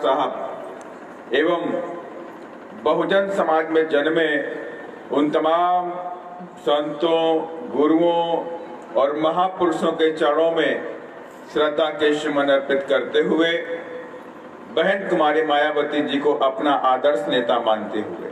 साहब एवं बहुजन समाज में जन्मे उन तमाम संतों, गुरुओं और महापुरुषों के चरणों में श्रद्धा के सुमन अर्पित करते हुए बहन कुमारी मायावती जी को अपना आदर्श नेता मानते हुए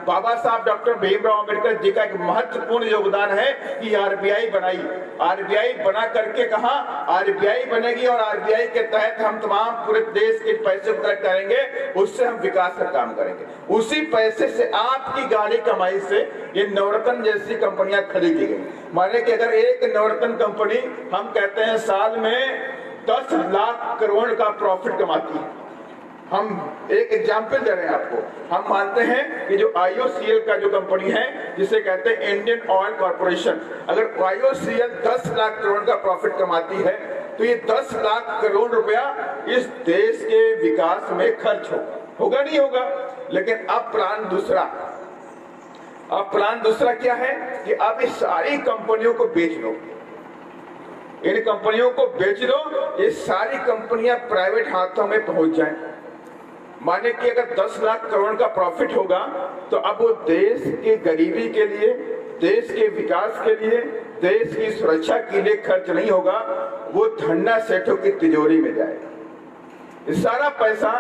बाबा साहब डॉक्टर भीमराव अंबेडकर जी का एक महत्वपूर्ण योगदान है कि आरबीआई बनाई। आरबीआई बना करके कहा आरबीआई बनेगी और आरबीआई के तहत हम तमाम पूरे देश के पैसे को कलेक्ट करेंगे, उससे हम विकास का काम करेंगे। उसी पैसे से आपकी गाड़ी कमाई से ये नवरत्न जैसी कंपनियां खरीदी गई। माने कि अगर एक नवरत्न कंपनी हम कहते हैं साल में 10 लाख करोड़ का प्रॉफिट कमाती है, हम एक एग्जाम्पल दे रहे हैं आपको। हम मानते हैं कि जो IOCL का जो कंपनी है जिसे कहते हैं इंडियन ऑयल कॉर्पोरेशन, अगर IOCL 10 लाख करोड़ का प्रॉफिट कमाती है तो ये 10 लाख करोड़ रुपया इस देश के विकास में खर्च होगा नहीं होगा। लेकिन अब प्लान दूसरा क्या है कि अब इस सारी कंपनियों को बेच लो, इन कंपनियों को बेच दो, ये सारी कंपनियां प्राइवेट हाथों में पहुंच जाएं। माने कि अगर 10 लाख करोड़ का प्रॉफिट होगा तो अब वो देश की गरीबी के लिए, देश के विकास के लिए, देश की सुरक्षा के लिए खर्च नहीं होगा, वो धन्ना सेठों की तिजोरी में जाएगा। इस सारा पैसा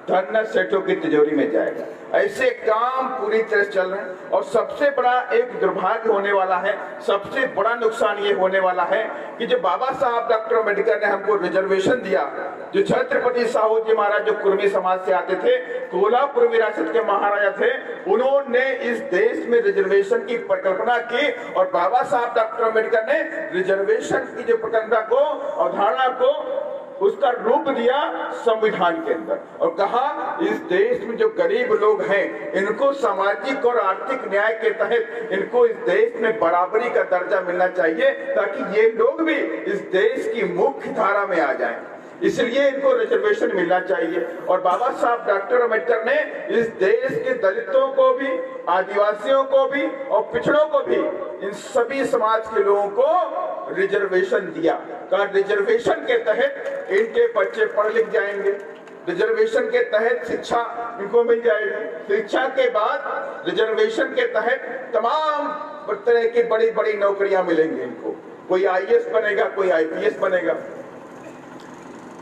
धन्ना सेठों की तिजोरी में जाएगा। ऐसे काम पूरी तरह चल रहे हैं। और सबसे बड़ा एक दुर्भाग्य होने वाला है, सबसे बड़ा नुकसान ये होने वाला है कि जो बाबा साहब डॉक्टर अम्बेडकर ने हमको रिजर्वेशन दिया, जो छत्रपति साहू जी महाराज जो कुर्मी समाज से आते थे, कोल्हापुर विरासत के महाराजा थे, उन्होंने इस देश में रिजर्वेशन की परिकल्पना की और बाबा साहब डॉक्टर अम्बेडकर ने रिजर्वेशन की जो परिकल्पना को, अवधारणा को, उसका रूप दिया संविधान के अंदर और कहा इस देश में जो गरीब लोग हैं इनको सामाजिक और आर्थिक न्याय के तहत इनको इस देश में बराबरी का दर्जा मिलना चाहिए ताकि ये लोग भी इस देश की मुख्य धारा में आ जाएं। इसलिए इनको रिजर्वेशन मिलना चाहिए। और बाबा साहब डॉक्टर अम्बेडकर ने इस देश के दलितों को भी, आदिवासियों को भी और पिछड़ों को भी, इन सभी समाज के लोगों को रिजर्वेशन दिया। कहा रिजर्वेशन के तहत इनके बच्चे पढ़ लिख जाएंगे, रिजर्वेशन के तहत शिक्षा इनको मिल जाएगी, शिक्षा के बाद रिजर्वेशन के तहत तमाम तरह की बड़ी बड़ी नौकरियां मिलेंगी इनको। कोई IAS बनेगा, कोई IPS बनेगा,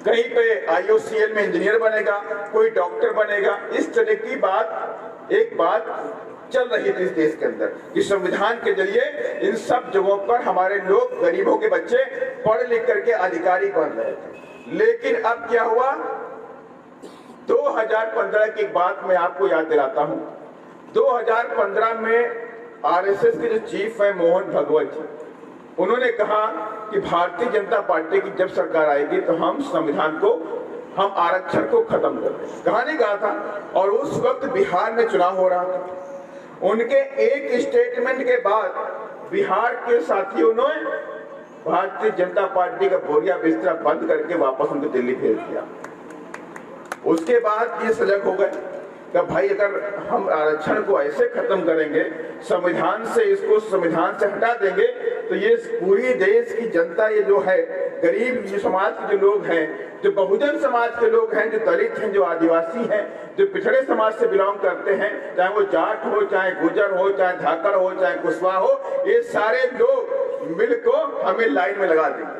कहीं पे IOCL में इंजीनियर बनेगा, कोई डॉक्टर बनेगा। इस तरह की एक बात चल रही थी इस देश के अंदर कि संविधान के जरिए इन सब जगहों पर हमारे लोग, गरीबों के बच्चे पढ़ लिख करके अधिकारी बन रहे थे। लेकिन अब क्या हुआ, 2015 की बात मैं आपको याद दिलाता हूं। 2015 में RSS के जो चीफ है मोहन भगवत जी, उन्होंने कहा कि भारतीय जनता पार्टी की जब सरकार आएगी तो हम संविधान को, हम आरक्षण को खत्म कर देंगे। कहा नहीं कहा था। और उस वक्त बिहार में चुनाव हो रहा था। उनके एक स्टेटमेंट के बाद बिहार के साथियों ने भारतीय जनता पार्टी का बोरिया बिस्तरा बंद करके वापस उनको दिल्ली भेज दिया। उसके बाद ये सजग हो गए कि भाई अगर हम आरक्षण को ऐसे खत्म करेंगे, संविधान से इसको संविधान से हटा देंगे तो ये पूरी देश की जनता, ये जो है गरीब जो समाज के जो लोग हैं, जो बहुजन समाज के लोग हैं, जो दलित हैं, जो आदिवासी हैं, जो पिछड़े समाज से बिलोंग करते हैं, चाहे वो जाट हो, चाहे गुजर हो, चाहे धाकड़ हो, चाहे कुशवाहा हो, ये सारे लोग मिल को हमें लाइन में लगा देंगे।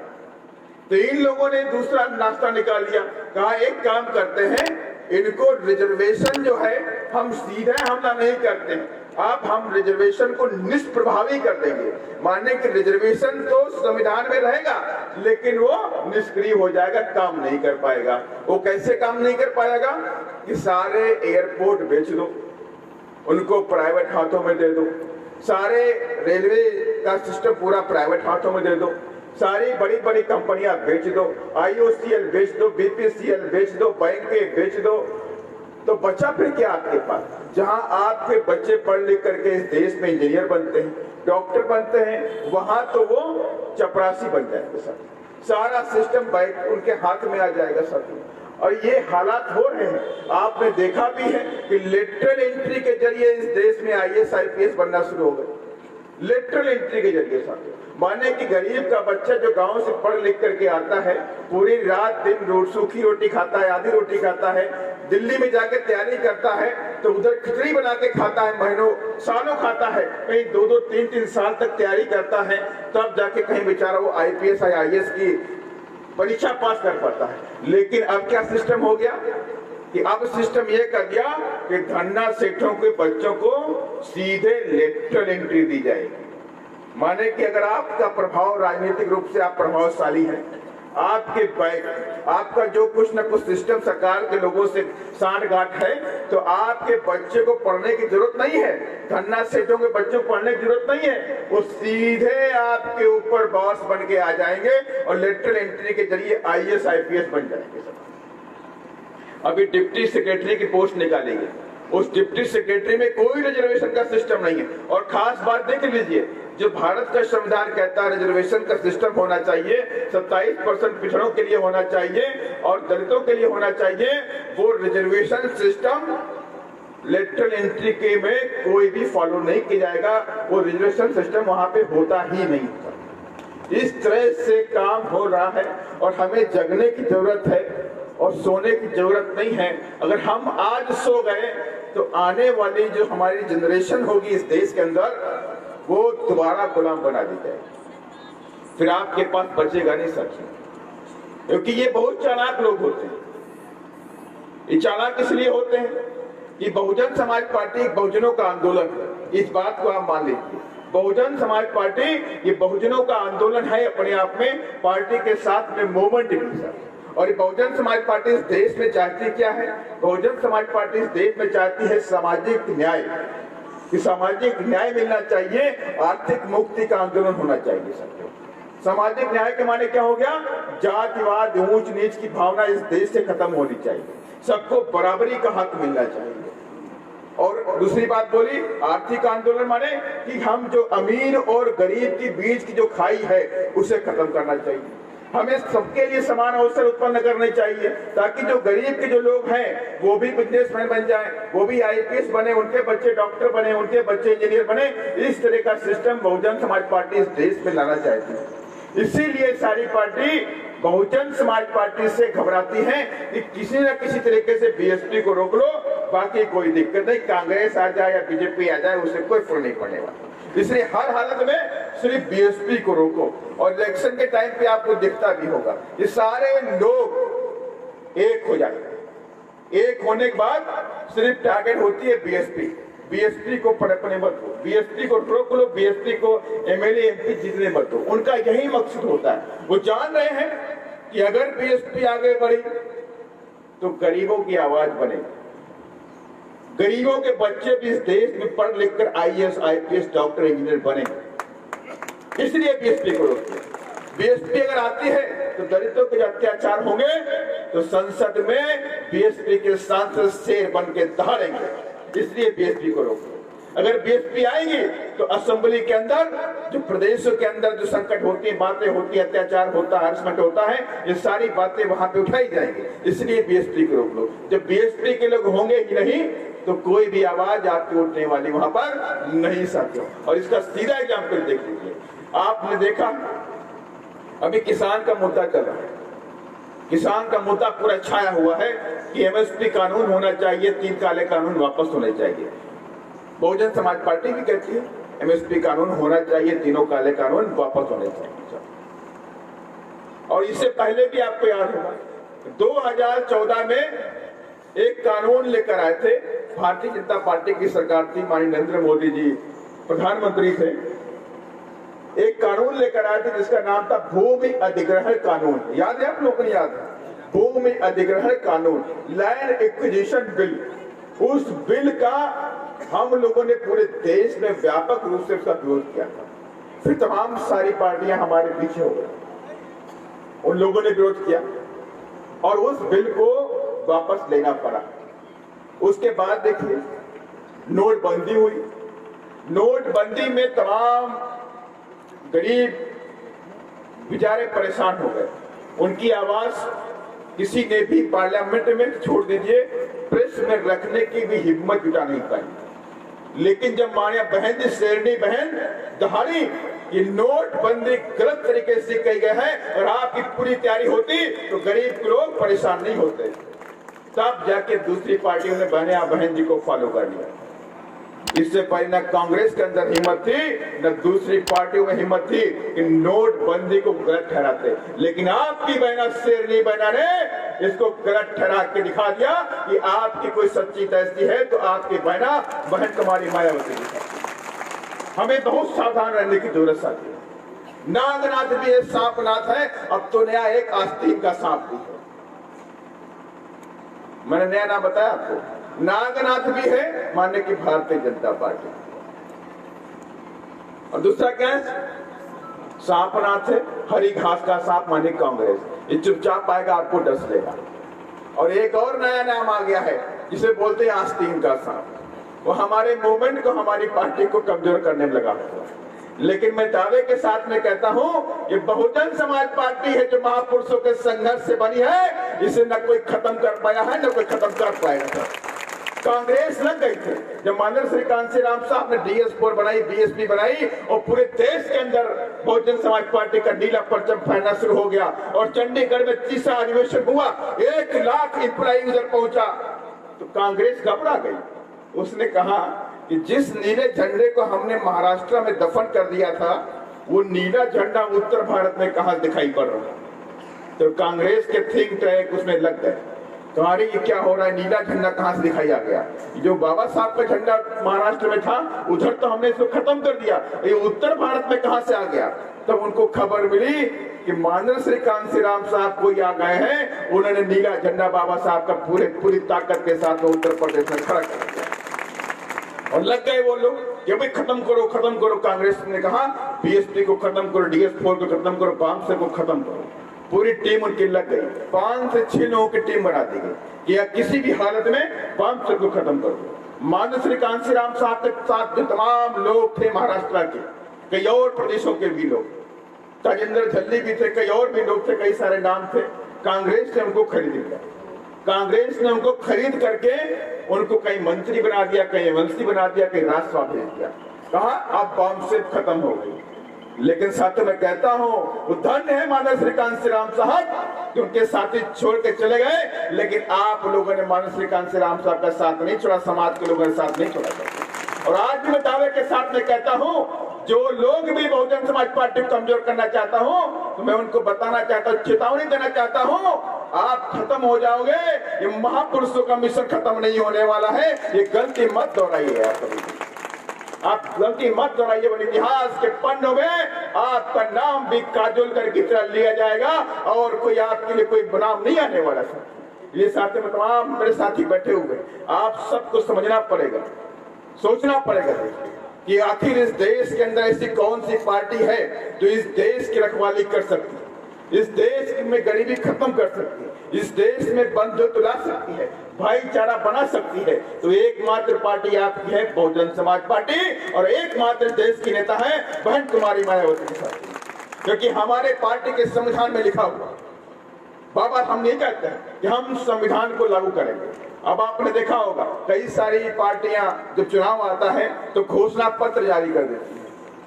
तो इन लोगों ने दूसरा नाश्ता निकाल लिया। कहा एक काम करते हैं, इनको रिजर्वेशन जो है हम सीधे हमला नहीं करते, अब हम रिजर्वेशन को निष्प्रभावी कर देंगे। मानने कि रिजर्वेशन तो संविधान में रहेगा लेकिन वो निष्क्रिय हो जाएगा, काम नहीं कर पाएगा। वो कैसे काम नहीं कर पाएगा कि सारे एयरपोर्ट बेच दो, उनको प्राइवेट हाथों में दे दो, सारे रेलवे का सिस्टम पूरा प्राइवेट हाथों में दे दो, सारी बड़ी बड़ी कंपनियां बेच दो, IOCL बेच दो, BPCL बेच दो, बैंकें बेच दो, तो बचा फिर क्या आपके पास? जहां आपके बच्चे पढ़ लिख करके इस देश में इंजीनियर बनते हैं, डॉक्टर बनते हैं, वहां तो वो चपरासी बन जाएंगे सर। सारा सिस्टम बैंक उनके हाथ में आ जाएगा सर। और ये हालात हो रहे हैं। आपने देखा भी है कि लेटरल एंट्री के जरिए इस देश में IAS IPS बनना शुरू हो गए। लेटरल एंट्री के जरिए साथियों। माने कि गरीब का बच्चा जो गांव से पढ़ लिख करके आता है, पूरी रात दिन सूखी रोटी खाता है, आधी रोटी खाता है, दिल्ली में जाके तैयारी करता है तो उधर खिचड़ी बना के खाता है, महीनों सालों खाता है, कहीं 2-2 3-3 साल तक तैयारी करता है, तब जाके कहीं बेचारा वो IPS या IAS की परीक्षा पास कर पाता है। लेकिन अब क्या सिस्टम हो गया कि अब सिस्टम ये कर दिया कि धन्ना सेठों के बच्चों को सीधे लेटरल एंट्री दी जाएगी। माने कि अगर आपका प्रभाव राजनीतिक रूप से आप प्रभावशाली हैं, आपके बैंक, आपका जो कुछ न कुछ सिस्टम सरकार के लोगों से सांठ-गांठ है, तो आपके बच्चे को पढ़ने की जरूरत नहीं है, धन्ना सेठों के बच्चों को पढ़ने की जरूरत नहीं है, वो सीधे आपके ऊपर बॉस बन के आ जाएंगे और लेटरल एंट्री के जरिए IAS IPS बन जाएंगे। अभी डिप्टी सेक्रेटरी की पोस्ट निकालेंगे, उस डिप्टी सेक्रेटरी में कोई रिजर्वेशन का सिस्टम नहीं है। और खास बात देख लीजिए, जो भारत का संविधान कहता है रिजर्वेशन का सिस्टम होना चाहिए, 27% पिछड़ों के लिए होना चाहिए और दलितों के लिए होना चाहिए, वो रिजर्वेशन सिस्टम लेटरल एंट्री के में कोई भी फॉलो नहीं किया जाएगा, वो रिजर्वेशन सिस्टम वहां पे होता ही नहीं। इस तरह से काम हो रहा है और हमें जगने की जरूरत है और सोने की जरूरत नहीं है। अगर हम आज सो गए तो आने वाली जो हमारी जनरेशन होगी इस देश के अंदर, वो दोबारा गुलाम बना दी जाएगी, फिर आपके पास बचेगा नहीं सच, क्योंकि ये बहुत चालाक लोग होते हैं। ये चालाक इसलिए होते हैं कि बहुजन समाज पार्टी बहुजनों का आंदोलन है, इस बात को आप मान लीजिए। बहुजन समाज पार्टी ये बहुजनों का आंदोलन है अपने आप में, पार्टी के साथ में मूवमेंट भी है। और ये बहुजन समाज पार्टी इस देश में चाहती क्या है? बहुजन समाज पार्टी इस देश में चाहती है सामाजिक न्याय, कि सामाजिक न्याय मिलना चाहिए, आर्थिक मुक्ति का आंदोलन होना चाहिए सबको। सामाजिक न्याय के माने क्या हो गया? जातिवाद, ऊंच नीच की भावना इस देश से खत्म होनी चाहिए, सबको बराबरी का हक मिलना चाहिए। और दूसरी बात बोली आर्थिक आंदोलन माने कि हम जो अमीर और गरीब के बीच की जो खाई है उसे खत्म करना चाहिए। हमें सबके लिए समान अवसर उत्पन्न करने चाहिए, ताकि जो गरीब के जो लोग हैं वो भी बिजनेसमैन बन जाएं, वो भी IPS बने, उनके बच्चे डॉक्टर बने, उनके बच्चे इंजीनियर बने। इस तरह का सिस्टम बहुजन समाज पार्टी इस देश में लाना चाहती है। इसीलिए सारी पार्टी बहुजन समाज पार्टी से घबराती है कि किसी न किसी तरीके से BSP को रोक लो, बाकी कोई दिक्कत नहीं, कांग्रेस आ जाए या BJP आ जाए उससे कोई फर्क नहीं पड़ने वाला। इसलिए हर हालत में सिर्फ BSP को रोको। और इलेक्शन के टाइम पे आपको दिखता भी होगा ये सारे लोग एक हो जाते, एक होने के बाद सिर्फ टारगेट होती है BSP को पड़पने मत दो, BSP को रोक लो, BSP को MLA MP जीतने मत दो। उनका यही मकसद होता है। वो जान रहे हैं कि अगर BSP आगे बढ़ी तो गरीबों की आवाज बनेगी, गरीबों के बच्चे भी इस देश में पढ़ लिख कर IAS IPS डॉक्टर इंजीनियर बनेंगे। इसलिए BSP को रोकते हैं। BSP अगर आती है तो दलितों के अत्याचार होंगे तो संसद में BSP के सांसद शेर बन के दहाड़ेंगे, इसलिए BSP को रोकते हैं। अगर BSP आएगी तो असेंबली के अंदर जो प्रदेशों के अंदर जो संकट होती है, बातें होती है, अत्याचार होता है, हरासमेंट होता है, ये सारी बातें वहां पे उठाई जाएंगी। इसलिए BSP को रोक लो। जब BSP के लोग होंगे ही नहीं तो कोई भी आवाज आपकी उठने वाली वहां पर नहीं साथियों। और इसका सीधा एग्जाम्पल देख लीजिए, आपने देखा अभी किसान का मुद्दा चल रहा है, किसान का मुद्दा पूरा छाया हुआ है कि MSP कानून होना चाहिए, 3 काले कानून वापस होने चाहिए। बहुजन समाज पार्टी भी कहती है MSP कानून होना चाहिए, 3 काले कानून वापस होने चाहिए। और इससे पहले भी आपको याद होगा 2014 में एक कानून लेकर आए थे, भारतीय जनता पार्टी की सरकार थी, माननीय नरेंद्र मोदी जी प्रधानमंत्री थे। एक कानून लेकर आए थे जिसका नाम था भूमि अधिग्रहण कानून। याद है आप लोगों को? याद है? भूमि अधिग्रहण कानून, लैंड एक्विजिशन बिल। उस बिल का हम लोगों ने पूरे देश में व्यापक रूप से उसका विरोध किया था। फिर तमाम सारी पार्टियां हमारे पीछे हो गई, उन लोगों ने विरोध किया और उस बिल को वापस लेना पड़ा। उसके बाद देखिए नोटबंदी हुई। नोटबंदी में तमाम गरीब बेचारे परेशान हो गए, उनकी आवाज किसी ने भी पार्लियामेंट में, छोड़ दीजिए प्रेस में रखने की भी हिम्मत जुटा नहीं पाई। लेकिन जब मानिया बहन जी शेरनी बहन दहाड़ी ये नोटबंदी गलत तरीके से कही गए है और आपकी पूरी तैयारी होती तो गरीब लोग परेशान नहीं होते, तब जाके दूसरी पार्टियों ने बहन जी को फॉलो कर लिया। इससे पहले न कांग्रेस के अंदर हिम्मत थी न दूसरी पार्टियों में हिम्मत थी कि नोटबंदी को गलत ठहराते, लेकिन आपकी बहना शेरनी बहना ने इसको गलत ठहरा के दिखा दिया कि आपकी कोई सच्ची दोस्ती है तो आपकी बहन कुमारी मायावती की। हमें बहुत सावधान रहने की जरूरत साथी है। नागनाथ भी है, सांपनाथ है, अब तो नया एक आस्तीन का सांप भी है। मैंने नया नाम बताया आपको, नागनाथ भी है मानने की भारतीय जनता पार्टी, और दूसरा क्या है, सांपनाथ है, हरी घास का सांप माने कांग्रेस। ये चुपचाप आएगा, आपको डस लेगा। और एक और नया नाम आ गया है जिसे बोलते हैं आस्तीन का सांप, वो हमारे मूवमेंट को, हमारी पार्टी को कमजोर करने में लगा हुआ है। लेकिन मैं दावे के साथ में कहता हूं, ये बहुजन समाज पार्टी है जो महापुरुषों के संघर्ष से बनी है, इसे न कोई खत्म कर पाया है न कोई खत्म कर पाएगा। कांग्रेस लग गई थी जब माननीय श्री कांशीराम साहब ने DS4 बनाई, BSP बनाई और पूरे देश के अंदर बहुजन समाज पार्टी का नीला परचम फहरना शुरू हो गया और चंडीगढ़ में तीसरा अधिवेशन हुआ, 1 लाख एम्प्लॉई उधर पहुंचा, तो कांग्रेस घबरा गई। उसने कहा कि जिस नीले झंडे को हमने महाराष्ट्र में दफन कर दिया था, वो नीला झंडा उत्तर भारत में कहां दिखाई पड़ रहा है। तो कांग्रेस के थिंक टैंक उसमें लग गए, तुम्हारी ये क्या हो रहा है, नीला झंडा कहां से दिखाई आ गया? जो बाबा साहब का झंडा महाराष्ट्र में था उधर तो हमने इसको खत्म कर दिया, ये उत्तर भारत में कहां से आ गया? तब उनको खबर मिली कि माननीय श्री कांशीराम साहब कोई आ गए हैं, उन्होंने नीला झंडा बाबा साहब का पूरी ताकत के साथ उत्तर प्रदेश में खड़ा कर दिया। और लग गए वो लोग कि भाई खत्म करो। कांग्रेस ने कहा BSP को खत्म करो, DS4 को खत्म करो, बामसे को खत्म करो। पूरी टीम उनकी लग गई, 5 से 6 लोगों की टीम बना दी गई कि या किसी भी हालत में बामसे को खत्म करो। माननीय श्री कांशीराम साहब के साथ जो तमाम लोग थे महाराष्ट्र के, कई और प्रदेशों के भी लोग, ताजेंद्र झल्ली भी थे, कई और भी लोग थे, कई सारे नाम थे, कांग्रेस ने उनको खरीद लिया। कांग्रेस ने उनको खरीद करके उनको कई मंत्री बना दिया, कई मंत्री बना दिया, कई राज्यसभा भेज दिया, कहा अब बम से खत्म हो गई। लेकिन साथ में कहता हूं, वो धन्य है माननीय श्री कांशीराम साहब कि उनके साथी छोड़ के चले गए, लेकिन आप लोगों ने माननीय श्री कांशीराम साहब का साथ नहीं छोड़ा, समाज के लोगों ने साथ नहीं छोड़ा। और आज भी मैं दावे के साथ में कहता हूं, जो लोग भी बहुजन समाज पार्टी को कमजोर करना चाहता हूं, तो मैं उनको बताना चाहता हूं, चेतावनी देना चाहता हूं, आप खत्म हो जाओगे, ये महापुरुषों का मिशन खत्म नहीं होने वाला है। ये गलती मत दोहराइए, आप गलती मत दोहराइए। इतिहास के पन्नों में आपका नाम भी काजोल की तरह लिया जाएगा और कोई आपके लिए कोई बनाम नहीं आने वाला। ये साथी में तमाम मेरे साथी बैठे हुए, आप सबको समझना पड़ेगा, सोचना पड़ेगा कि आखिर इस देश के अंदर ऐसी कौन सी पार्टी है जो इस देश की रखवाली कर सकती है, इस देश में गरीबी खत्म कर सकती है, इस देश में बंधुत्व ला सकती है, भाईचारा बना सकती है। तो एकमात्र पार्टी आपकी है बहुजन समाज पार्टी, और एकमात्र देश की नेता है बहन कुमारी मायावती के साथ, क्योंकि हमारे पार्टी के संविधान में लिखा हुआ, बाबा हम नहीं कहते हैं कि हम संविधान को लागू करेंगे। अब आपने देखा होगा कई सारी पार्टियां जब चुनाव आता है तो घोषणा पत्र जारी कर देती है,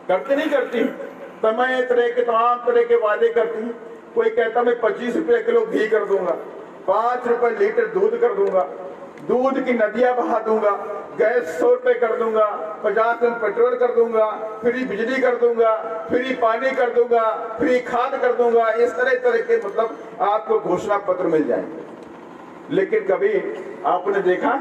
करती नहीं करती, तमाम तरह के वादे करती है। कोई कहता मैं 25 रुपए किलो घी कर दूंगा, 5 रुपए लीटर दूध कर दूंगा, दूध की नदियां बहा दूंगा, गैस 100 रुपए कर दूंगा, 50 रुपए पेट्रोल कर दूंगा, फ्री बिजली कर दूंगा, फ्री पानी कर दूंगा, फ्री खाद कर दूंगा। इस तरह के मतलब आपको घोषणा पत्र मिल जाएंगे। लेकिन कभी आपने देखा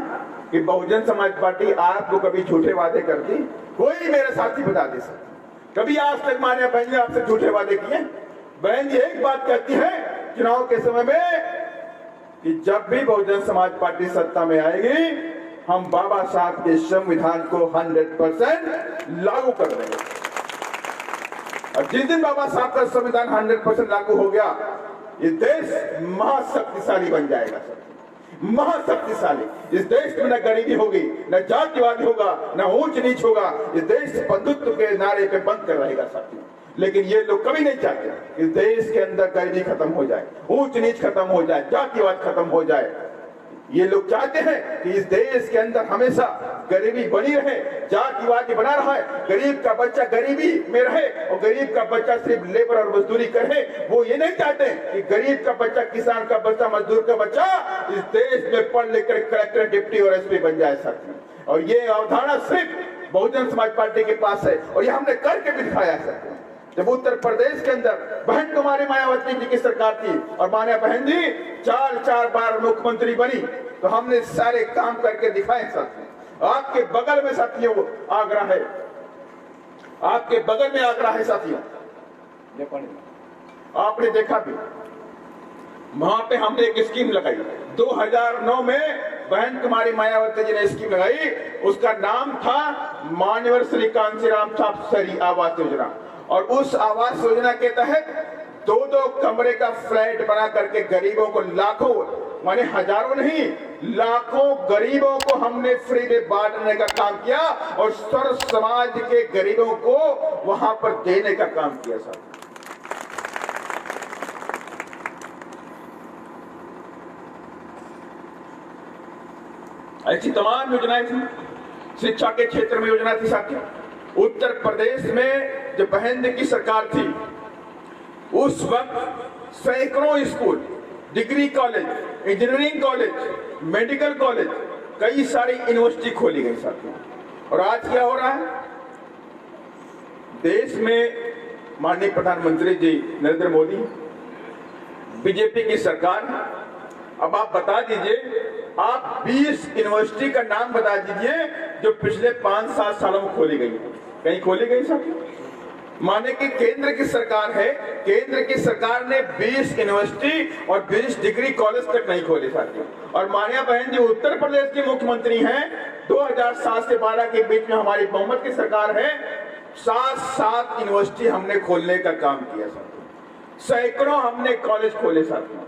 कि बहुजन समाज पार्टी आपको कभी झूठे वादे करती? कोई मेरे साथी बता दे सकता, कभी आज तक माने बहन जी आपसे झूठे वादे किए? बहन जी एक बात कहती है चुनाव के समय में कि जब भी बहुजन समाज पार्टी सत्ता में आएगी, हम बाबा साहब के संविधान को 100% लागू कर देंगे। और जिस दिन बाबा साहब का संविधान 100% लागू हो गया, ये देश महाशक्तिशाली बन जाएगा, महाशक्तिशाली। इस देश में न गरीबी होगी, न जातिवादी होगा, न ऊंच नीच होगा। ये देश बंधुत्व के नारे पे बंद कर रहेगा साथियों। लेकिन ये लोग कभी नहीं चाहते इस देश के अंदर गरीबी खत्म हो जाए, ऊंच नीच खत्म हो जाए, जातिवाद खत्म हो जाए। ये लोग चाहते हैं कि इस देश के अंदर हमेशा गरीबी बनी रहे, जातिवादी बना रहा है, गरीब का बच्चा गरीबी में रहे और गरीब का बच्चा सिर्फ लेबर और मजदूरी करे। वो ये नहीं चाहते कि गरीब का बच्चा, किसान का बच्चा, मजदूर का बच्चा इस देश में पढ़ लिख कर कलेक्टर, डिप्टी और एसपी बन जाए साथियों। और ये अवधारणा सिर्फ बहुजन समाज पार्टी के पास है और ये हमने करके भी दिखाया है। जब उत्तर प्रदेश के अंदर बहन कुमारी मायावती जी की सरकार थी और मान्या बहन जी 4 बार मुख्यमंत्री बनी, तो हमने सारे काम करके दिखाए साथियों। आपके बगल में साथियों आगरा है, आपके बगल में आगरा है साथियों, आपने देखा भी, वहां पे हमने एक स्कीम लगाई 2009 में। बहन कुमारी मायावती जी ने स्कीम लगाई, उसका नाम था मान्यवर श्री कांशीराम शहरी आवास योजना। और उस आवास योजना के तहत 2-2 कमरे का फ्लैट बना करके गरीबों को, लाखों माने हजारों नहीं, लाखों गरीबों को हमने फ्री में बांटने का काम किया और सर्व समाज के गरीबों को वहां पर देने का काम किया साहब। ऐसी तमाम योजनाएं थी। शिक्षा के क्षेत्र में योजना थी साथियों। उत्तर प्रदेश में जब बहन जी की सरकार थी, उस वक्त सैकड़ों school, degree college, engineering college, medical college, कई सारी यूनिवर्सिटी खोली गई साथियों। और आज क्या हो रहा है देश में? माननीय प्रधानमंत्री जी नरेंद्र मोदी, बीजेपी की सरकार। अब आप बता दीजिए, आप 20 यूनिवर्सिटी का नाम बता दीजिए जो पिछले 5-7 सालों में खोली गई। कहीं खोली गई साथियों? माने कि केंद्र की सरकार है, केंद्र की सरकार ने 20 यूनिवर्सिटी और 20 डिग्री कॉलेज तक नहीं खोले साथियों। और मान्या बहन जी उत्तर प्रदेश के मुख्यमंत्री हैं। 2007 से 12 के बीच में हमारी बहुमत की सरकार है। 7 यूनिवर्सिटी हमने खोलने का काम किया साथियों। सैकड़ों हमने कॉलेज खोले साथियों,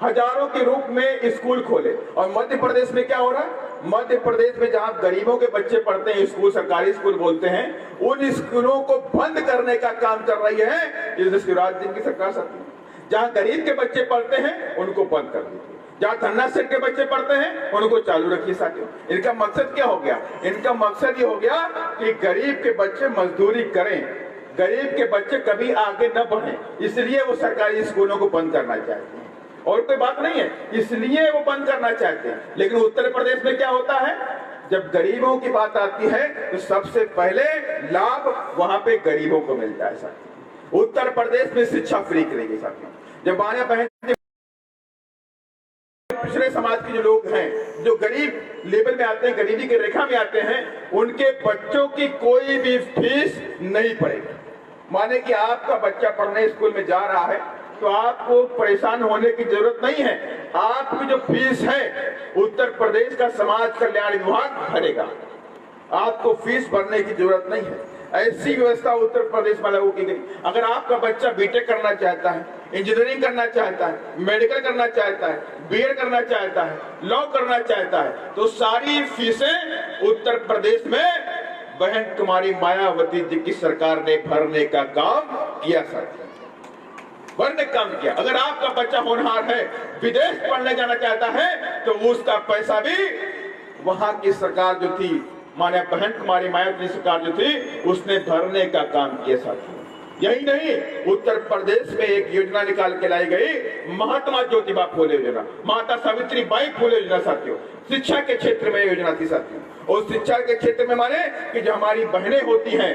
हजारों के रूप में स्कूल खोले। और मध्य प्रदेश में क्या हो रहा है? मध्य प्रदेश में जहां गरीबों के बच्चे पढ़ते हैं, स्कूल सरकारी स्कूल बोलते हैं, उन स्कूलों को बंद करने का काम कर रही है शिवराज सिंह की सरकार साथियों। जहां गरीब के बच्चे पढ़ते हैं उनको बंद कर दीजिए, जहां धन्ना सेठ के बच्चे पढ़ते हैं उनको चालू रखिए साथियों। इनका मकसद क्या हो गया? इनका मकसद ये हो गया कि गरीब के बच्चे मजदूरी करें, गरीब के बच्चे कभी आगे न बढ़े, इसलिए वो सरकारी स्कूलों को बंद करना चाहते हैं। और कोई बात नहीं है, इसलिए वो बंद करना चाहते हैं। लेकिन उत्तर प्रदेश में क्या होता है? जब गरीबों की बात आती है तो सबसे पहले लाभ वहां पे गरीबों को मिलता है साथियों। उत्तर प्रदेश में शिक्षा फ्री करेगी साथियों। जब मान्या बहन पिछड़े समाज के जो लोग हैं, जो गरीब लेवल में आते हैं, गरीबी की रेखा में आते हैं, उनके बच्चों की कोई भी फीस नहीं पड़ेगी। माने कि आपका बच्चा पढ़ने स्कूल में जा रहा है तो आपको परेशान होने की जरूरत नहीं है। आपकी जो फीस है उत्तर प्रदेश का समाज कल्याण विभाग भरेगा, आपको फीस भरने की जरूरत नहीं है। ऐसी व्यवस्था उत्तर प्रदेश में लागू की गई। अगर आपका बच्चा बीटेक करना चाहता है, इंजीनियरिंग करना चाहता है, मेडिकल करना चाहता है, बीएड करना चाहता है, लॉ करना चाहता है, तो सारी फीसें उत्तर प्रदेश में बहन कुमारी मायावती जी की सरकार ने भरने का काम किया साथियों, भरने का काम किया। अगर आपका बच्चा होनहार है, विदेश पढ़ने जाना चाहता है, तो उसका पैसा भी वहां की सरकार जो थी, माने बहन कुमारी मायावती सरकार जो थी, उसने भरने का काम किया साथियों। यही नहीं, उत्तर प्रदेश में एक योजना निकाल के लाई गई, महात्मा ज्योतिबा फुले योजना, माता सावित्री बाई फुले योजना साथियों। शिक्षा के क्षेत्र में योजना थी साथियों। और शिक्षा के क्षेत्र में माने कि जो हमारी बहनें होती हैं,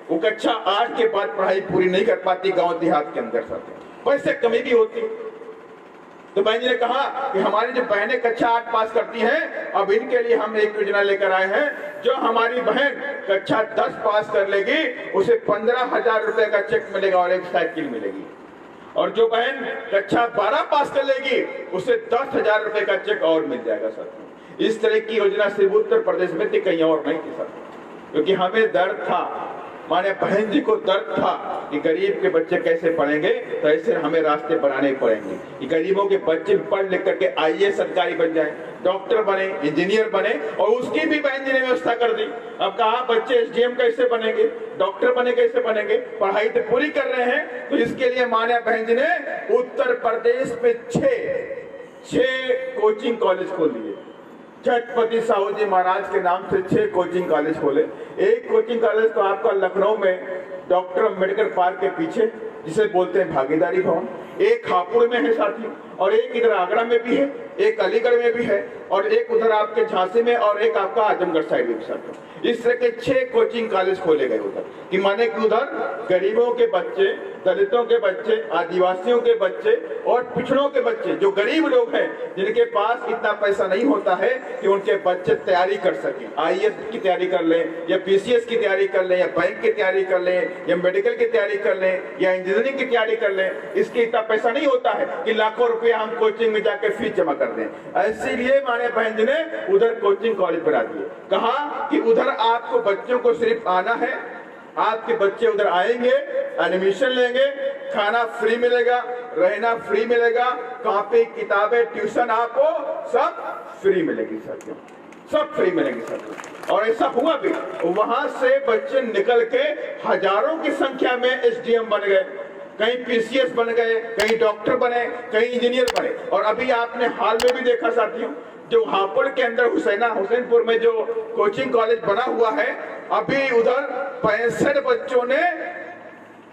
वो कक्षा 8 के बाद पढ़ाई पूरी नहीं कर पाती गांव देहात के अंदर साथियों, वैसे कमी भी होती। तो बहन जी ने कहा कि हमारी जो बहनें कक्षा 8 पास करती हैं, अब इनके लिए हम एक योजना लेकर आए हैं। जो हमारी बहन कक्षा 10 पास कर लेगी, उसे 15,000 रुपए का चेक मिलेगा और एक साइकिल मिलेगी। और जो बहन कक्षा 12 पास कर लेगी, उसे 10,000 रुपए का चेक और मिल जाएगा सर। इस तरह की योजना सिर्फ उत्तर प्रदेश में थी, कहीं और नहीं थी सर। क्योंकि हमें दर्द था, माने बहन जी को दर्द था कि गरीब के बच्चे कैसे पढ़ेंगे, तो ऐसे हमें रास्ते बनाने पड़ेंगे कि गरीबों के बच्चे पढ़ लिख करके आईएएस अधिकारी बन जाए, डॉक्टर बने, इंजीनियर बने। और उसकी भी बहन जी ने व्यवस्था कर दी। अब कहा बच्चे एसडीएम कैसे बनेंगे, डॉक्टर बने कैसे बनेंगे, पढ़ाई तो पूरी कर रहे हैं। तो इसके लिए मान्या बहन जी ने उत्तर प्रदेश में 6 कोचिंग कॉलेज खोल दिए। छत्रपति साहू जी महाराज के नाम से 6 कोचिंग कॉलेज खोले। एक कोचिंग कॉलेज तो आपका लखनऊ में डॉक्टर अम्बेडकर पार्क के पीछे, जिसे बोलते हैं भागीदारी भवन, एक हापुड़ में है साथियों, और एक इधर आगरा में भी है, एक अलीगढ़ में भी है, और एक उधर आपके झांसी में, और एक आपका आजमगढ़ साइड में भी साथियों। इस तरह के 6 कोचिंग कॉलेज खोले गए उधर, कि माने कि उधर गरीबों के बच्चे, दलितों के बच्चे, आदिवासियों के बच्चे और पिछड़ों के बच्चे, जो गरीब लोग हैं जिनके पास इतना पैसा नहीं होता है कि उनके बच्चे तैयारी कर सकें, आईएएस की तैयारी कर लें, या पीसीएस की तैयारी कर लें, या बैंक की तैयारी कर लें, या मेडिकल की तैयारी कर लें, या इंजीनियरिंग की तैयारी कर लें, इसके इतना पैसा नहीं होता है कि लाखों रुपया हम कोचिंग में जाकर फीस जमा कर दें। इसीलिए माने बहन जी ने उधर कोचिंग कॉलेज बना दिए। कहा कि उधर आपको बच्चों को सिर्फ आना है, आपके बच्चे उधर आएंगे, एडमिशन लेंगे, खाना फ्री मिलेगा, रहना फ्री मिलेगा, कॉपी किताबें ट्यूशन आपको सब फ्री मिलेगी साथियों, सब फ्री मिलेगी साथियों। और ऐसा हुआ भी, वहां से बच्चे निकल के हजारों की संख्या में एसडीएम बन गए, कहीं पीसीएस बन गए, कहीं डॉक्टर बने, कहीं इंजीनियर बने। और अभी आपने हाल में भी देखा साथियों, जो हापुड़ के अंदर हुसैनपुर में जो कोचिंग कॉलेज बना हुआ है, अभी उधर 65 बच्चों ने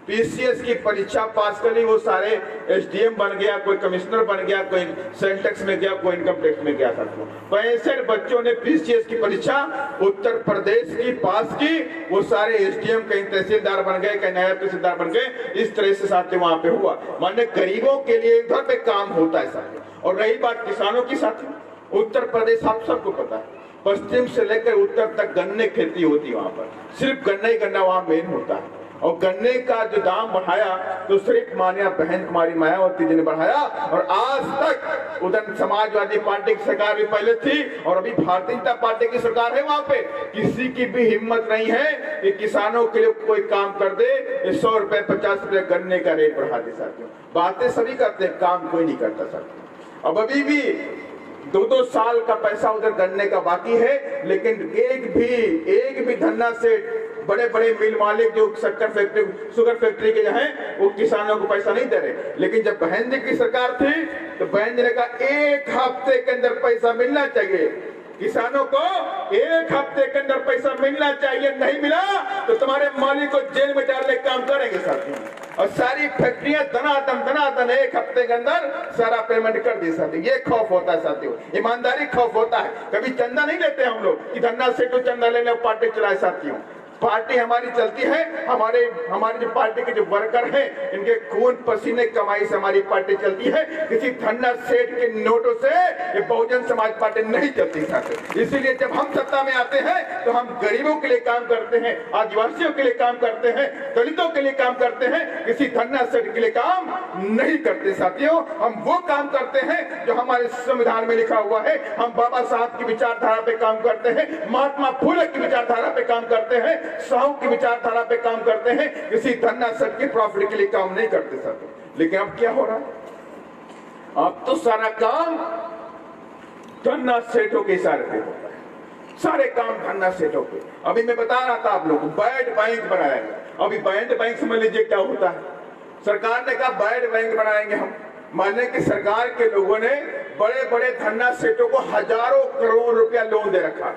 पीसीएस की परीक्षा पास कर ली, वो सारे एसडीएम बन गया, कोई कमिश्नर बन गया, कोई सेल टैक्स में गया, कोई इनकम टैक्स में गया था। 65 बच्चों ने पीसीएस की परीक्षा उत्तर प्रदेश की पास की, वो सारे एसडीएम कहीं तहसीलदार बन गए, कहीं नायब तहसीलदार बन गए। इस तरह से साथी वहां पे हुआ, माने गरीबों के लिए इधर पे काम होता है साथी। और रही बात किसानों की साथी, उत्तर प्रदेश आप सबको पता है, पश्चिम से लेकर उत्तर तक गन्ने खेती होती है, वहां पर सिर्फ गन्ना ही गन्ना वहां मेन होता है। और गन्ने का जो दाम बढ़ाया तो सिर्फ माननीय बहन कुमारी मायावती जी ने बढ़ाया, और आज तक उधर समाजवादी पार्टी की सरकार भी पहले थी और अभी भारतीय जनता पार्टी की सरकार है, वहां पे किसी की भी हिम्मत नहीं है कि किसानों के लिए कोई काम कर दे, 100 रुपए 50 रुपए गन्ने का रेट बढ़ा दे साथियों। बातें सभी करते हैं, काम कोई नहीं करता साथियों। अब अभी भी 2-2 साल का पैसा उधर गन्ने का बाकी है, लेकिन एक भी धन्ना से बड़े बड़े मिल मालिक जो शक्कर फैक्ट्री, शुगर फैक्ट्री के हैं, वो किसानों को पैसा नहीं दे रहे। लेकिन जब बहन जी की सरकार थी तो बहन जी ने कहा 1 हफ्ते के अंदर पैसा मिलना चाहिए किसानों को, 1 हफ्ते के अंदर पैसा मिलना चाहिए, नहीं मिला तो तुम्हारे मालिक को जेल में डालने का काम करेंगे साथियों। और सारी फैक्ट्रियां धनाधन 1 हफ्ते के अंदर सारा पेमेंट कर दी साथियों। ये खौफ होता है साथियों, ईमानदारी खौफ होता है। कभी चंदा नहीं लेते हम लोग कि धन्ना से तो चंदा लेने पार्टी चलाए साथियों। पार्टी हमारी चलती है, हमारी जो पार्टी के जो वर्कर हैं, इनके खून पसीने कमाई से हमारी पार्टी चलती है। किसी धन्ना सेठ के नोटों से ये बहुजन समाज पार्टी नहीं चलती साथी। इसीलिए जब हम सत्ता में आते हैं तो हम गरीबों के लिए काम करते हैं, आदिवासियों के लिए काम करते हैं, दलितों के लिए काम करते हैं, किसी धन्ना सेठ के लिए काम नहीं करते साथियों। हम वो काम करते हैं जो हमारे संविधान में लिखा हुआ है। हम बाबा साहब की विचारधारा पे काम करते हैं, महात्मा फुले की विचारधारा पे काम करते हैं, साहू की विचारधारा पे काम करते हैं, किसी धन्ना सेठ के प्रॉफिट के लिए काम नहीं करते साथियों। लेकिन अब क्या हो रहा है, अब तो सारा काम धन्ना सेठों के इशारे पे होता है, सारे काम धन्ना सेठों पे। अभी मैं बता रहा था आप लोगों को, बैड बैंक बनाया गया। अभी बैड बैंक समझ लीजिए क्या होता है। सरकार ने कहा बैड बैंक बनाएंगे हम, मानने की सरकार के लोगों ने बड़े बड़े धन्ना सेठों को हजारों करोड़ रुपया लोन दे रखा,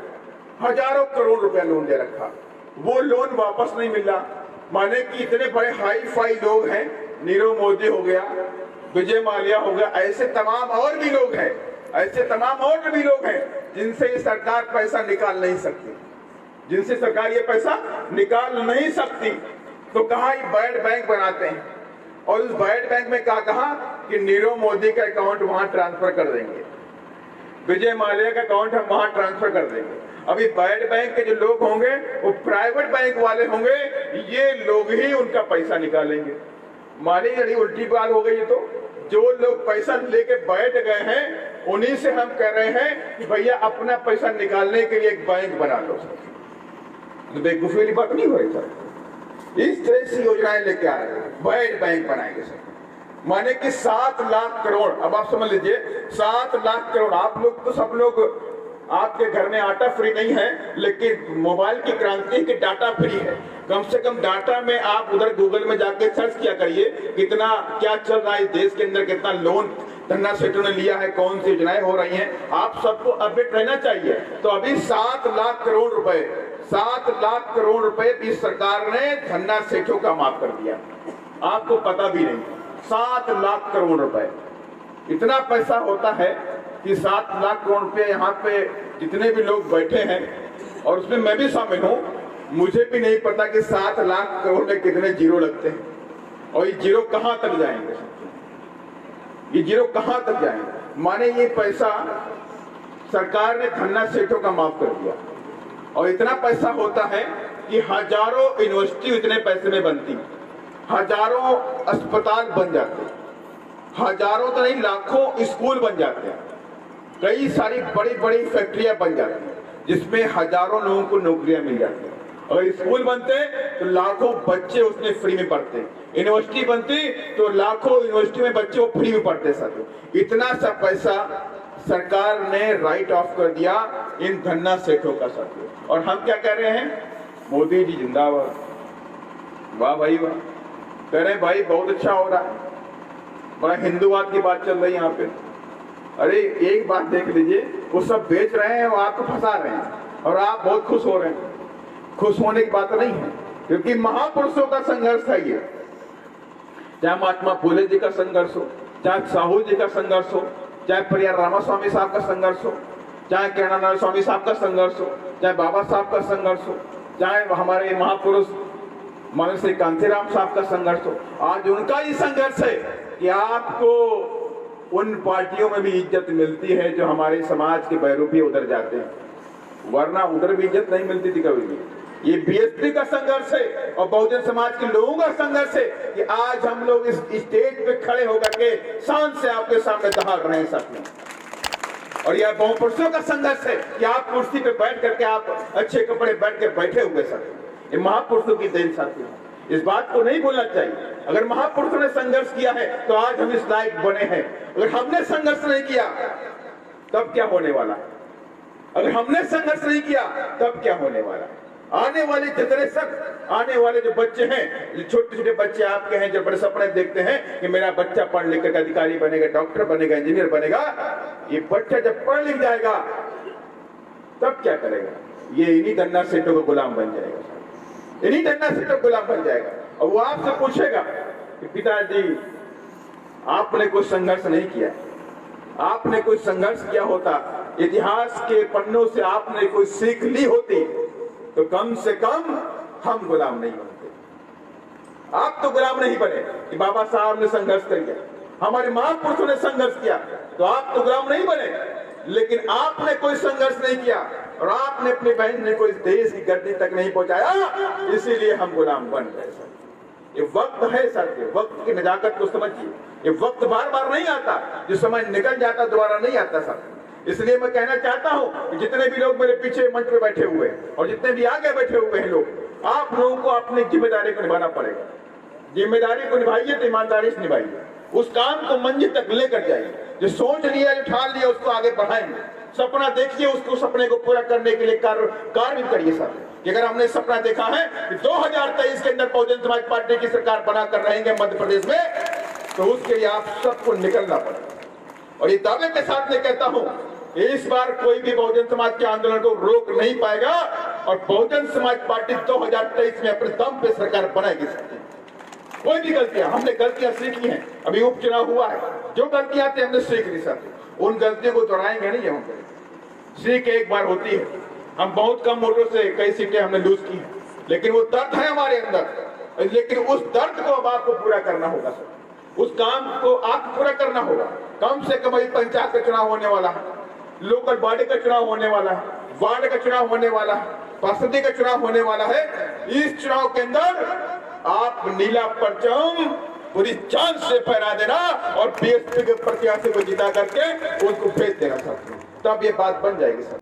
हजारों करोड़ रुपया लोन दे रखा। वो लोन वापस नहीं मिल रहा। माने कि इतने बड़े हाई फाई लोग हैं, नीरव मोदी हो गया, विजय माल्या हो गया, ऐसे तमाम और भी लोग हैं, ऐसे तमाम और भी लोग हैं जिनसे ये सरकार पैसा निकाल नहीं सकती, जिनसे सरकार ये पैसा निकाल नहीं सकती। तो कहा ये बैड बैंक बनाते हैं, और उस बैड बैंक में कहा कि नीरव मोदी का अकाउंट वहां ट्रांसफर कर देंगे, विजय माल्या का अकाउंट हम वहां ट्रांसफर कर देंगे। अभी बैड बैंक के जो लोग होंगे वो प्राइवेट बैंक वाले होंगे, ये लोग ही उनका पैसा निकालेंगे। मानी यदि उल्टी बात हो गई तो जो लोग पैसा लेके बैठ गए हैं उन्हीं से हम कह रहे हैं कि भैया अपना पैसा निकालने के लिए एक बैंक बना लो। तो बेवकूफी वाली बात नहीं हो रही सर। इस तरह से योजनाएं लेके आ रहे हैं, बैड बैंक बनाएंगे सर। माने कि 7 लाख करोड़, अब आप समझ लीजिए 7 लाख करोड़। आप लोग तो सब लोग, आपके घर में आटा फ्री नहीं है, लेकिन मोबाइल की क्रांति के डाटा फ्री है। कम से कम डाटा में आप उधर गूगल में जाके सर्च किया करिए कितना क्या चल रहा है इस देश के अंदर, कितना लोन धन्ना सेठों ने लिया है, कौन सी योजनाएं हो रही हैं, आप सबको अपडेट रहना चाहिए। तो अभी 7 लाख करोड़ रुपए, 7 लाख करोड़ रुपए भी सरकार ने धन्ना सेठों का माफ कर दिया, आपको पता भी नहीं। 7 लाख करोड़ रुपए, इतना पैसा होता है कि 7 लाख करोड़ रुपए यहाँ पे जितने भी लोग बैठे हैं, और उसमें मैं भी शामिल हूँ, मुझे भी नहीं पता कि 7 लाख करोड़ में कितने जीरो लगते हैं, और ये जीरो कहाँ तक जाएंगे, ये जीरो कहाँ तक जाएंगे। माने ये पैसा सरकार ने धन्ना सेठों का माफ कर दिया, और इतना पैसा होता है कि हजारों यूनिवर्सिटी इतने पैसे में बनती, हजारों अस्पताल बन जाते, हजारों तो नहीं लाखों स्कूल बन जाते हैं, कई सारी बड़ी बड़ी फैक्ट्रियां बन जाती हैं जिसमें हजारों लोगों को नौकरियां मिल जाती हैं। अगर स्कूल बनते तो लाखों बच्चे उसमें फ्री में पढ़ते, यूनिवर्सिटी बनती तो लाखों यूनिवर्सिटी में बच्चे वो फ्री में पढ़ते। साथ इतना सा पैसा सरकार ने राइट ऑफ कर दिया इन धन्ना सेठों का साथ। और हम क्या कह रहे हैं, मोदी जी जिंदाबाद, वाह भाई वाह, कह रहे हैं भाई बहुत अच्छा हो रहा है, बड़ा हिंदूवाद की बात चल रही है यहाँ पे। अरे एक बात देख लीजिए, वो सब बेच रहे हैं और आपको फंसा रहे हैं, और आप बहुत खुश हो रहे हैं। खुश होने की बात नहीं है, क्योंकि महापुरुषों का संघर्ष है ये, चाहे महात्मा फुले जी का संघर्ष हो, चाहे साहू जी का संघर्ष हो, चाहे परियार रामास्वामी साहब का संघर्ष हो, चाहे किरणानंद स्वामी साहब का संघर्ष हो, चाहे बाबा साहब का संघर्ष हो, चाहे हमारे महापुरुष माननीय श्री कांतीराम साहब का संघर्ष हो। आज उनका ही संघर्ष है कि आपको उन पार्टियों में भी इज्जत मिलती है जो हमारे समाज के बहरूपी उधर जाते हैं, वरना उधर भी इज्जत नहीं मिलती थी कभी भी। ये बीएसपी का संघर्ष है और बहुजन समाज के लोगों का संघर्ष है कि आज हम लोग इस स्टेज पे खड़े होकर के शान से आपके सामने दहाड़ रहे हैं सब में। और यह बहुपुरुषों का संघर्ष है कि आप कुर्सी पे बैठ करके आप अच्छे कपड़े बैठ के बैठे हुए सब, ये महापुरुषों की देन साथी है, इस बात को नहीं भूलना चाहिए। अगर महापुरुषों ने संघर्ष किया है तो आज हम इस लायक बने हैं, अगर हमने संघर्ष नहीं किया तब क्या होने वाला है, अगर हमने संघर्ष नहीं किया तब क्या होने वाला है। आने वाले जनरेशन, आने वाले जो बच्चे हैं, जो छोटे छोटे बच्चे आपके हैं, जो बड़े सपने देखते हैं कि मेरा बच्चा पढ़ लिख कर अधिकारी बनेगा, डॉक्टर बनेगा, इंजीनियर बनेगा, ये बच्चा जब पढ़ लिख जाएगा तब क्या करेगा, ये इन्हीं धन्ना सेठों का गुलाम बन जाएगा, इन्हीं धन्ना सेठों का गुलाम बन जाएगा। और वो आपसे पूछेगा कि पिताजी आपने कोई संघर्ष नहीं किया, आपने कोई संघर्ष किया होता, इतिहास के पन्नों से आपने कोई सीख ली होती तो कम से कम हम गुलाम नहीं बनते। आप तो गुलाम नहीं बने कि बाबा साहब ने संघर्ष किया, हमारे महापुरुषों ने संघर्ष किया, तो आप तो गुलाम नहीं बने। लेकिन आपने कोई संघर्ष नहीं किया और आपने अपनी बहन ने कोई देश की गद्दी तक नहीं पहुंचाया, इसीलिए हम गुलाम बन गए। ये वक्त है सर, वक्त की नजाकत को समझिए, ये वक्त बार बार नहीं आता, जो समय निकल जाता दोबारा नहीं आता सर। इसलिए मैं कहना चाहता हूं कि जितने भी लोग मेरे पीछे मंच पे बैठे हुए हैं और जितने भी आगे बैठे हुए हैं लोग, आप लोगों को अपनी जिम्मेदारी को निभाना पड़ेगा। जिम्मेदारी को निभाइए तो ईमानदारी से निभाइए, उस काम को मंजिल तक लेकर जाइए, जो सोच लिया, जो ठान लिया, उसको आगे बढ़ाएंगे। सपना देखिए, उसको सपने को पूरा करने के लिए कार्य करिए सर। अगर हमने सपना देखा है कि 2023 के अंदर बहुजन समाज पार्टी की सरकार बनाकर रहेंगे मध्य प्रदेश में, तो उसके लिए आप सबको निकलना पड़ेगा। और ये दावे के साथ मैं कहता हूं, इस बार कोई भी बहुजन समाज के आंदोलन को रोक नहीं पाएगा और बहुजन समाज पार्टी 2023 में अपने दम पे सरकार बनाएगी। कोई भी गलतियां, हमने गलतियां सीखी हैं, अभी उपचुनाव हुआ है, जो गलतियां थी हमने सीख ली सर, उन गलतियों को दोहराएंगे नहीं। हम सीख एक बार होती है, हम बहुत कम वोटों से कई सीटें हमने लूज की है, लेकिन वो दर्द है हमारे अंदर, लेकिन उस दर्द को अब आपको पूरा करना होगा सर, उस काम को आपको पूरा करना होगा। कम से कम अभी पंचायत का चुनाव होने वाला है, लोकल बॉडी का चुनाव होने वाला है, वार्ड का चुनाव होने वाला है, पार्षदी का चुनाव होने वाला है। इस चुनाव के अंदर आप नीला परचम पूरी जान से फहरा देना और बीएसपी के प्रत्याशी को जिता करके उनको भेज देना सर, तब ये बात बन जाएगी सर।